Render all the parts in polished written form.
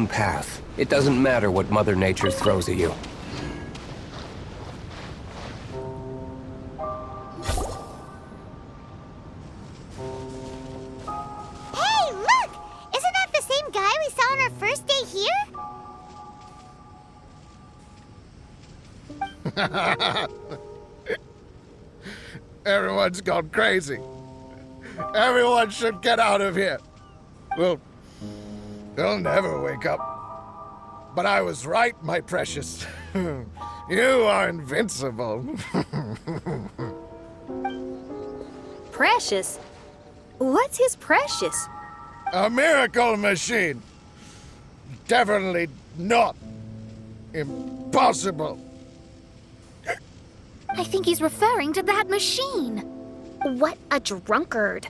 own path. It doesn't matter what Mother Nature throws at you. Hey, look! Isn't that the same guy we saw on our first day here? Everyone's gone crazy. Everyone should get out of here. Well, they'll never wake up. But I was right, my precious. You are invincible. Precious? What's his precious? A miracle machine. Definitely not impossible. I think he's referring to that machine. What a drunkard.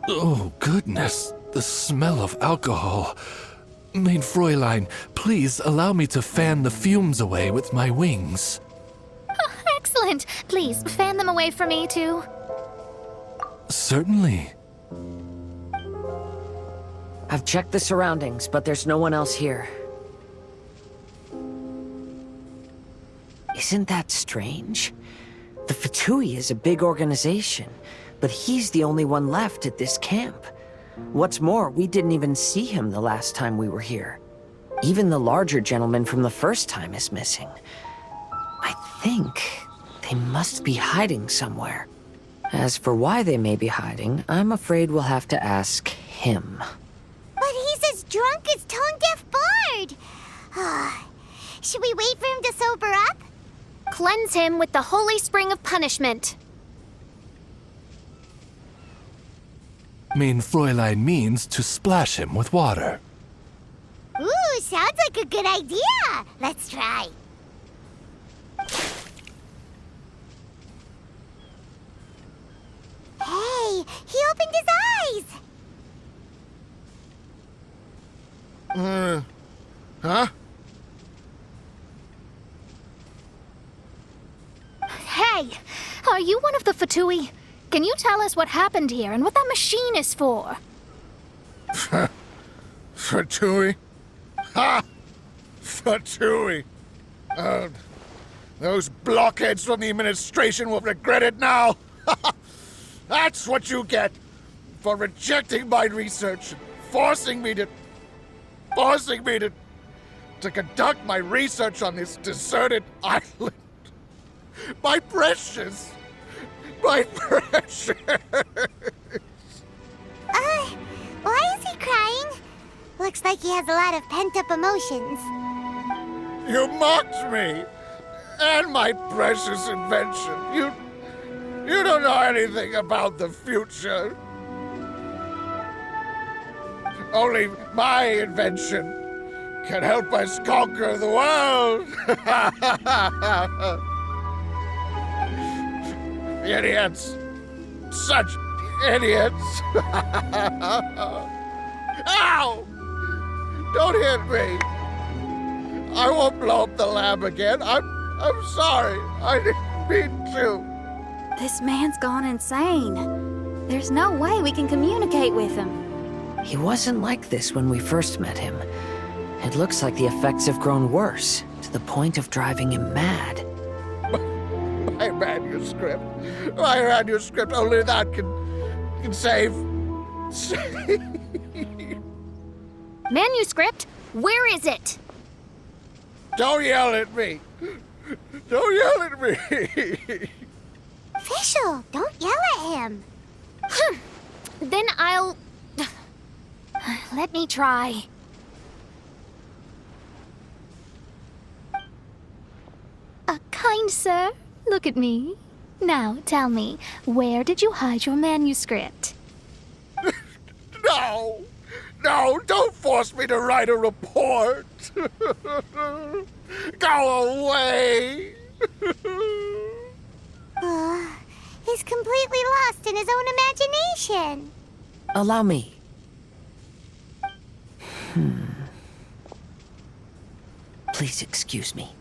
Oh, goodness. The smell of alcohol. Main Fräulein, please allow me to fan the fumes away with my wings. Oh, excellent. Please, fan them away for me, too. Certainly. I've checked the surroundings, but there's no one else here. Isn't that strange? The Fatui is a big organization, but he's the only one left at this camp. What's more, we didn't even see him the last time we were here. Even the larger gentleman from the first time is missing. I think they must be hiding somewhere. As for why they may be hiding, I'm afraid we'll have to ask him. But he's as drunk as Tone-Deaf Bard! Should we wait for him to sober up? Cleanse him with the holy spring of punishment. Main Fräulein means to splash him with water. Ooh, sounds like a good idea! Let's try. Hey, he opened his eyes! Huh? Hey, are you one of the Fatui? Can you tell us what happened here and what that machine is for? Fatui? Ha! Fatui! Those blockheads from the administration will regret it now! That's what you get for rejecting my research and forcing me to conduct my research on this deserted island. My precious! My precious! Why is he crying? Looks like he has a lot of pent-up emotions. You mocked me! And my precious invention! You don't know anything about the future. Only my invention can help us conquer the world! Idiots! Such idiots! Ow! Don't hit me! I won't blow up the lab again. I'm sorry. I didn't mean to. This man's gone insane. There's no way we can communicate with him. He wasn't like this when we first met him. It looks like the effects have grown worse, to the point of driving him mad. My manuscript. My manuscript. Only that can save. Manuscript? Where is it? Don't yell at me. Don't yell at me. Fischl, don't yell at him. Then I'll... Let me try. Kind sir, look at me. Now, tell me, where did you hide your manuscript? No. No, don't force me to write a report. Go away. He's completely lost in his own imagination. Allow me. Please excuse me.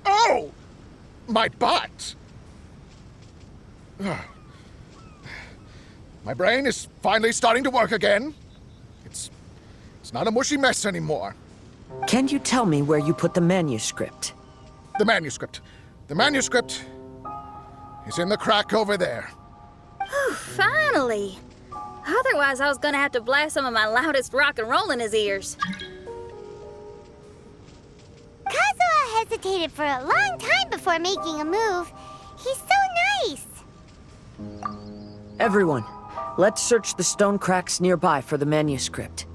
Oh! My butt! My brain is finally starting to work again. It's not a mushy mess anymore. Can you tell me where you put the manuscript? The manuscript. The manuscript is in the crack over there. Finally! Otherwise, I was gonna have to blast some of my loudest rock and roll in his ears. Kazuha hesitated for a long time before making a move. He's so nice. Everyone, let's search the stone cracks nearby for the manuscript.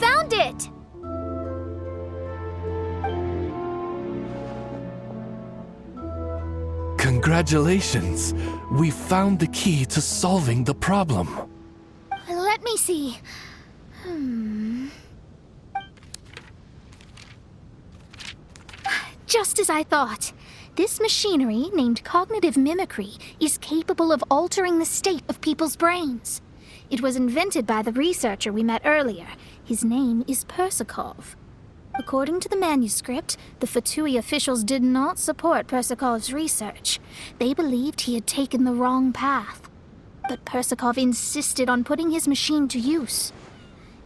Found it! Congratulations! We found the key to solving the problem. Let me see. Just as I thought. This machinery, named cognitive mimicry, is capable of altering the state of people's brains. It was invented by the researcher we met earlier. His name is Persakov. According to the manuscript, the Fatui officials did not support Persakov's research. They believed he had taken the wrong path. But Persakov insisted on putting his machine to use.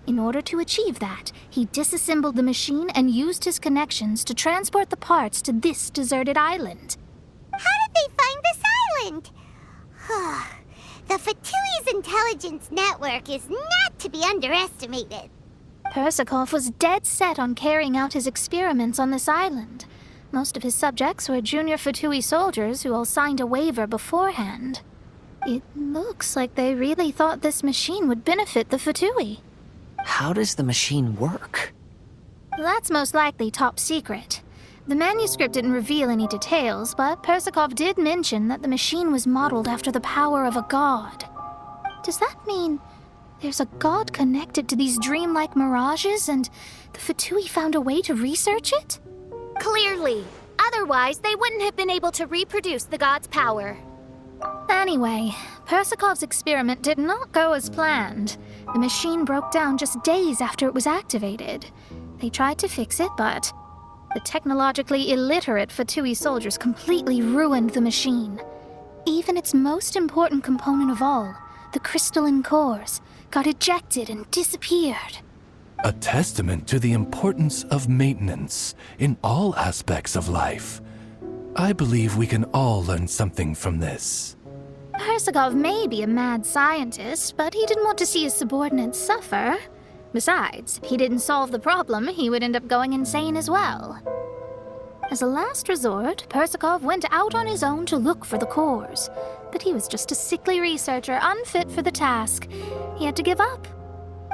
In order to achieve that, he disassembled the machine and used his connections to transport the parts to this deserted island. How did they find this island? The Fatui's intelligence network is not to be underestimated. Persakov was dead set on carrying out his experiments on this island. Most of his subjects were junior Fatui soldiers who all signed a waiver beforehand. It looks like they really thought this machine would benefit the Fatui. How does the machine work? That's most likely top secret. The manuscript didn't reveal any details, but Persakov did mention that the machine was modeled after the power of a god. Does that mean there's a god connected to these dreamlike mirages and the Fatui found a way to research it? Clearly. Otherwise, they wouldn't have been able to reproduce the god's power. Anyway, Persakov's experiment did not go as planned. The machine broke down just days after it was activated. They tried to fix it, but the technologically illiterate Fatui soldiers completely ruined the machine. Even its most important component of all, the crystalline cores, got ejected and disappeared. A testament to the importance of maintenance in all aspects of life. I believe we can all learn something from this. Persakov may be a mad scientist, but he didn't want to see his subordinates suffer. Besides, if he didn't solve the problem, he would end up going insane as well. As a last resort, Persakov went out on his own to look for the cores. But he was just a sickly researcher, unfit for the task. He had to give up.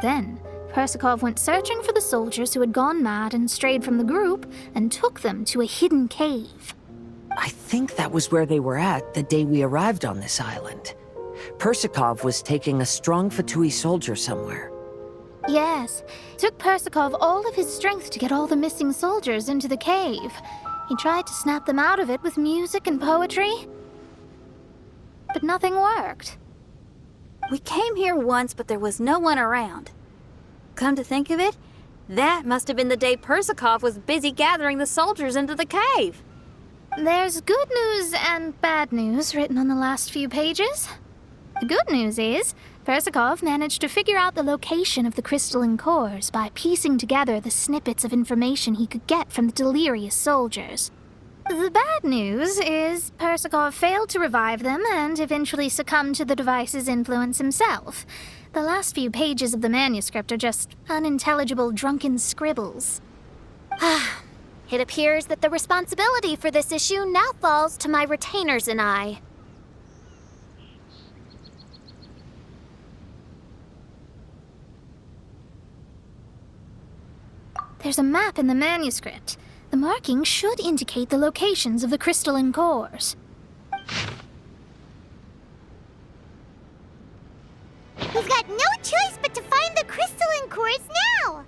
Then, Persakov went searching for the soldiers who had gone mad and strayed from the group, and took them to a hidden cave. I think that was where they were at the day we arrived on this island. Persakov was taking a strong Fatui soldier somewhere. Yes, it took Persakov all of his strength to get all the missing soldiers into the cave. He tried to snap them out of it with music and poetry, but nothing worked. We came here once, but there was no one around. Come to think of it, that must have been the day Persakov was busy gathering the soldiers into the cave. There's good news and bad news written on the last few pages. The good news is, Persakov managed to figure out the location of the crystalline cores by piecing together the snippets of information he could get from the delirious soldiers. The bad news is Persakov failed to revive them and eventually succumbed to the device's influence himself. The last few pages of the manuscript are just unintelligible drunken scribbles. It appears that the responsibility for this issue now falls to my retainers and I. There's a map in the manuscript. The markings should indicate the locations of the crystalline cores. We've got no choice but to find the crystalline cores now!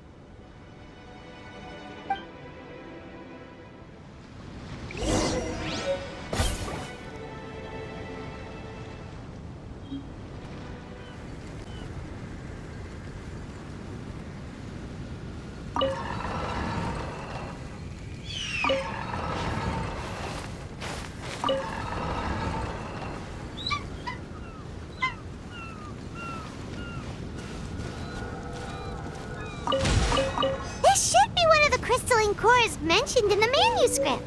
cores mentioned in the manuscript.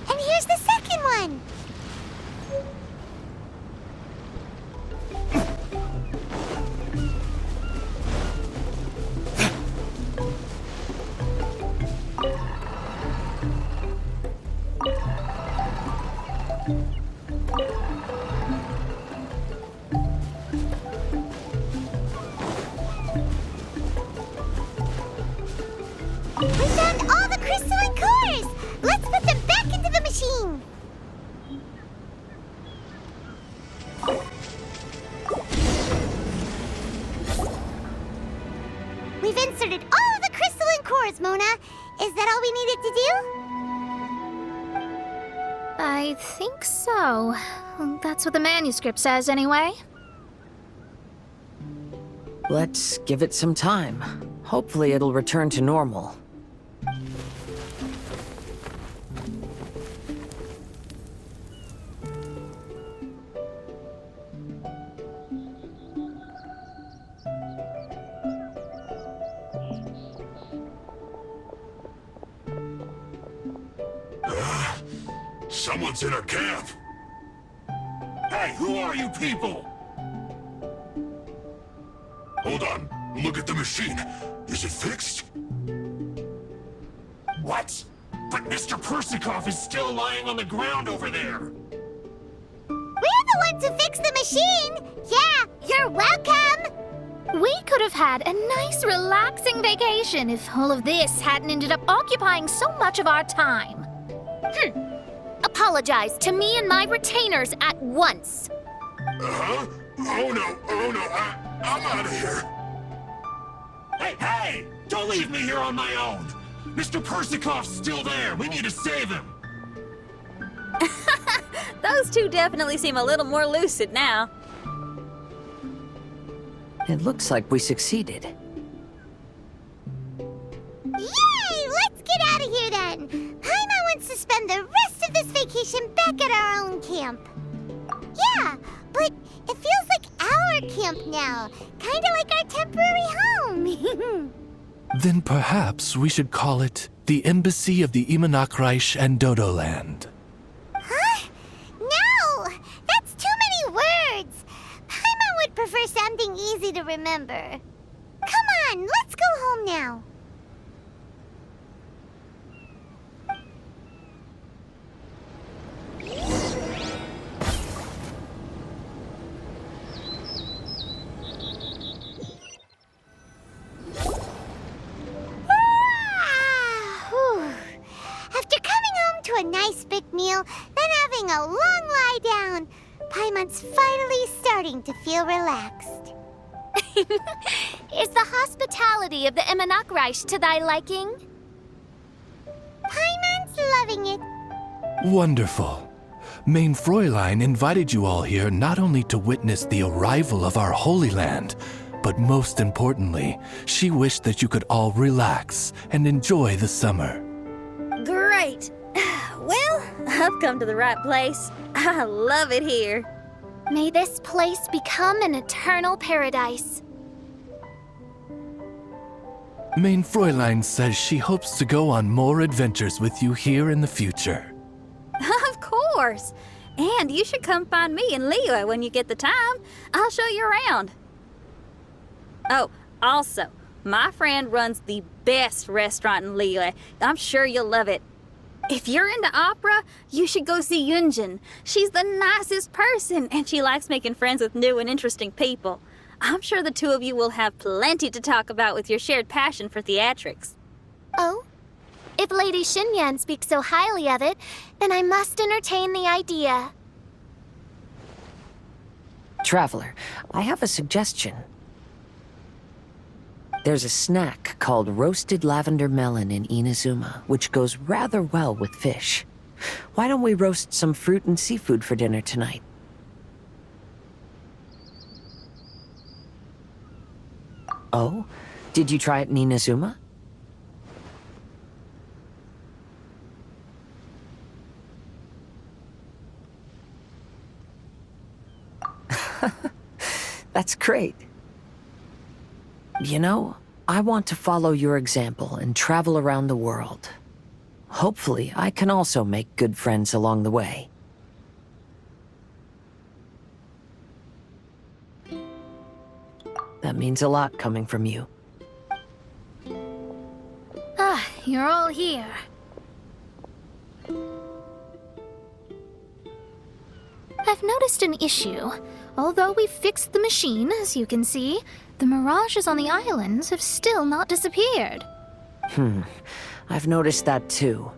And here's the second one. We found all the crystalline cores! Let's put them back into the machine! We've inserted all the crystalline cores, Mona. Is that all we needed to do? I think so. That's what the manuscript says, anyway. Let's give it some time. Hopefully it'll return to normal. Someone's in a camp! Hey, who are you people? Hold on, look at the machine. Is it fixed? What? But Mr. Persikov is still lying on the ground over there! We're the ones who fixed the machine! Yeah, you're welcome! We could have had a nice, relaxing vacation if all of this hadn't ended up occupying so much of our time. Apologize to me and my retainers at once. Uh-huh? Oh no, I'm out of here. Hey! Don't leave me here on my own! Mr. Persikov's still there! We need to save him! Those two definitely seem a little more lucid now. It looks like we succeeded. Yay! Let's get out of here then! Paimon wants to spend the rest of this vacation back at our own camp. Yeah, but it feels like our camp now. Kinda like our temporary home. Then perhaps we should call it the Embassy of the Imanakreich and Dodoland. Huh? No! That's too many words! Paimon would prefer something easy to remember. Come on, let's go home now. After coming home to a nice big meal, then having a long lie down, Paimon's finally starting to feel relaxed. Is the hospitality of the Imanakreich to thy liking? Paimon's loving it. Wonderful. Main Fräulein invited you all here not only to witness the arrival of our Holy Land, but most importantly, she wished that you could all relax and enjoy the summer. Great! Well, I've come to the right place. I love it here. May this place become an eternal paradise. Main Fräulein says she hopes to go on more adventures with you here in the future. Of course! And you should come find me and Leo when you get the time. I'll show you around. Oh, also, my friend runs the best restaurant in Liyue. I'm sure you'll love it. If you're into opera, you should go see Yunjin. She's the nicest person, and she likes making friends with new and interesting people. I'm sure the two of you will have plenty to talk about with your shared passion for theatrics. Oh? If Lady Xinyan speaks so highly of it, then I must entertain the idea. Traveler, I have a suggestion. There's a snack called roasted lavender melon in Inazuma, which goes rather well with fish. Why don't we roast some fruit and seafood for dinner tonight? Oh? Did you try it in Inazuma? That's great. You know, I want to follow your example and travel around the world. Hopefully, I can also make good friends along the way. That means a lot coming from you. Ah, you're all here. I've noticed an issue. Although we've fixed the machine, as you can see, the mirages on the islands have still not disappeared. I've noticed that too.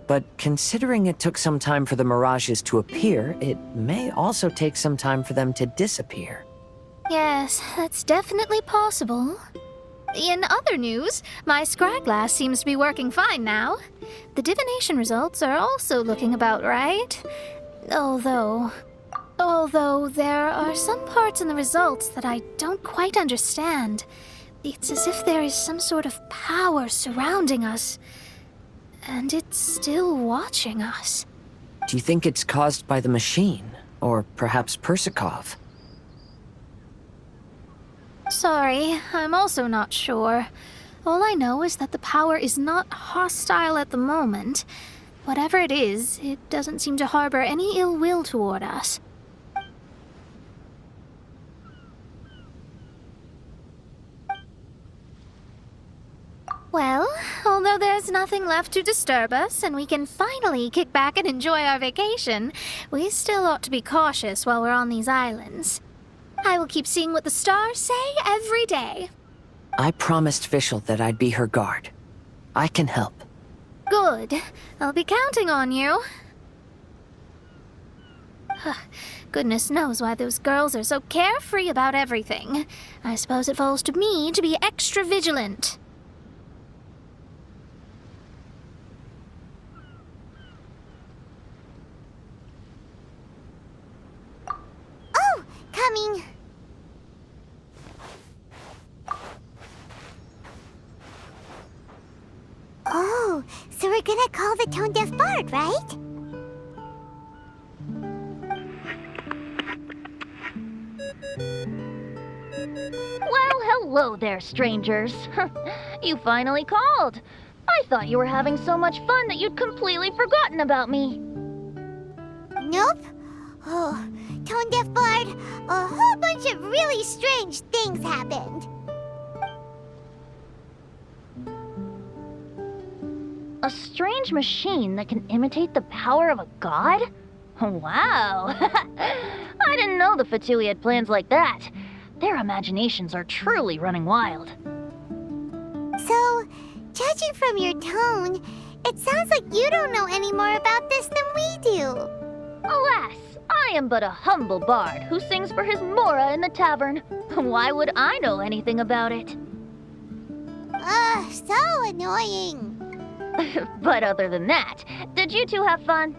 But considering it took some time for the mirages to appear, it may also take some time for them to disappear. Yes, that's definitely possible. In other news, my scryglass seems to be working fine now. The divination results are also looking about right. Although there are some parts in the results that I don't quite understand. It's as if there is some sort of power surrounding us. And it's still watching us. Do you think it's caused by the machine? Or perhaps Persikov? Sorry, I'm also not sure. All I know is that the power is not hostile at the moment. Whatever it is, it doesn't seem to harbor any ill will toward us. Well, although there's nothing left to disturb us and we can finally kick back and enjoy our vacation, we still ought to be cautious while we're on these islands. I will keep seeing what the stars say every day. I promised Fischl that I'd be her guard. I can help. Good. I'll be counting on you. Goodness knows why those girls are so carefree about everything. I suppose it falls to me to be extra vigilant. Oh, coming. Oh, so we're gonna call the tone-deaf bard, right? Well, hello there, strangers. You finally called. I thought you were having so much fun that you'd completely forgotten about me. Nope. Oh, tone-deaf bard, a whole bunch of really strange things happened. A strange machine that can imitate the power of a god? Wow. I didn't know the Fatui had plans like that. Their imaginations are truly running wild. So, judging from your tone, it sounds like you don't know any more about this than we do. Alas, I am but a humble bard who sings for his Mora in the tavern. Why would I know anything about it? Ugh, so annoying. But other than that, did you two have fun?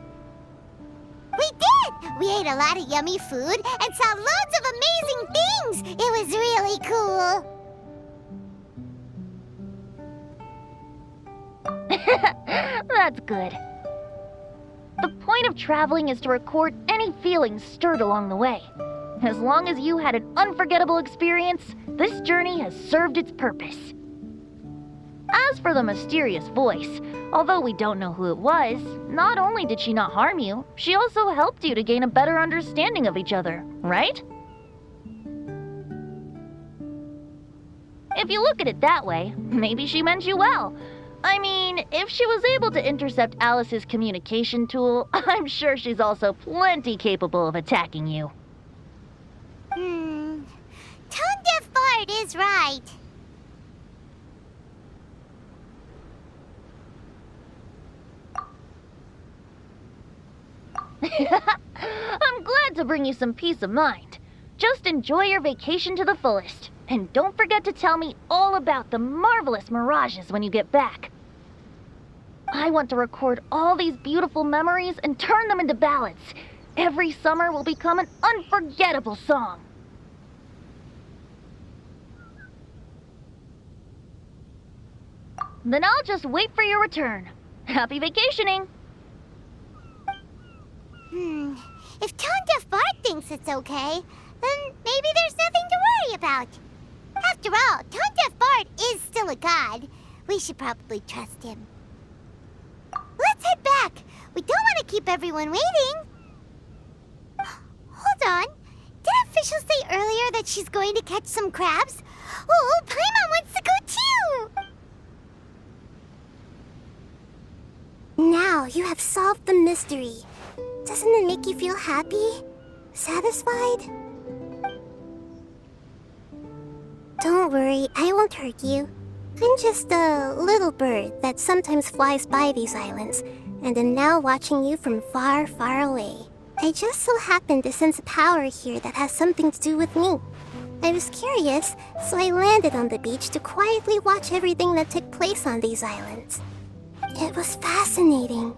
We did! We ate a lot of yummy food and saw loads of amazing things! It was really cool. That's good. The point of traveling is to record any feelings stirred along the way. As long as you had an unforgettable experience, this journey has served its purpose. As for the mysterious voice, although we don't know who it was, not only did she not harm you, she also helped you to gain a better understanding of each other, right? If you look at it that way, maybe she meant you well. I mean, if she was able to intercept Alice's communication tool, I'm sure she's also plenty capable of attacking you. Tone-deaf bard is right. I'm glad to bring you some peace of mind. Just enjoy your vacation to the fullest. And don't forget to tell me all about the marvelous mirages when you get back. I want to record all these beautiful memories and turn them into ballads. Every summer will become an unforgettable song. Then I'll just wait for your return. Happy vacationing! If Tone Deaf Bart thinks it's okay, then maybe there's nothing to worry about. After all, Tone Deaf Bart is still a god. We should probably trust him. Let's head back. We don't want to keep everyone waiting. Hold on. Did officials say earlier that she's going to catch some crabs? Oh, Paimon wants to go too! Now you have solved the mystery. Doesn't it make you feel happy? Satisfied? Don't worry, I won't hurt you. I'm just a little bird that sometimes flies by these islands, and am now watching you from far, far away. I just so happened to sense a power here that has something to do with me. I was curious, so I landed on the beach to quietly watch everything that took place on these islands. It was fascinating.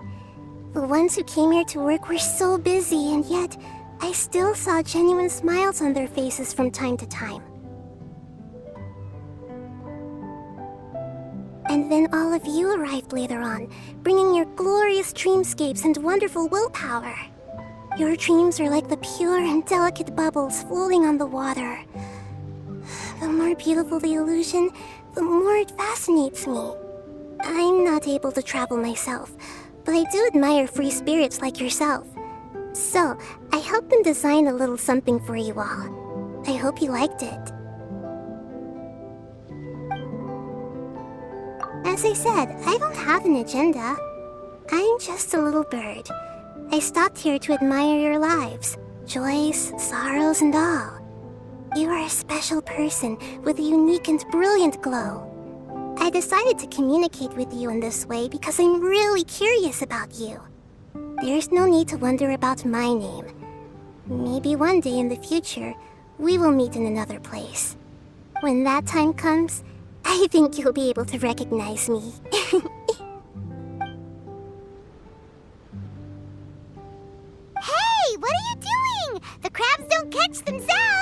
The ones who came here to work were so busy, and yet I still saw genuine smiles on their faces from time to time. And then all of you arrived later on, bringing your glorious dreamscapes and wonderful willpower. Your dreams are like the pure and delicate bubbles floating on the water. The more beautiful the illusion, the more it fascinates me. I'm not able to travel myself, but I do admire free spirits like yourself. So, I helped them design a little something for you all. I hope you liked it. As I said, I don't have an agenda. I'm just a little bird. I stopped here to admire your lives, joys, sorrows, and all. You are a special person with a unique and brilliant glow. I decided to communicate with you in this way because I'm really curious about you. There's no need to wonder about my name. Maybe one day in the future, we will meet in another place. When that time comes, I think you'll be able to recognize me. Hey, what are you doing? The crabs don't catch themselves!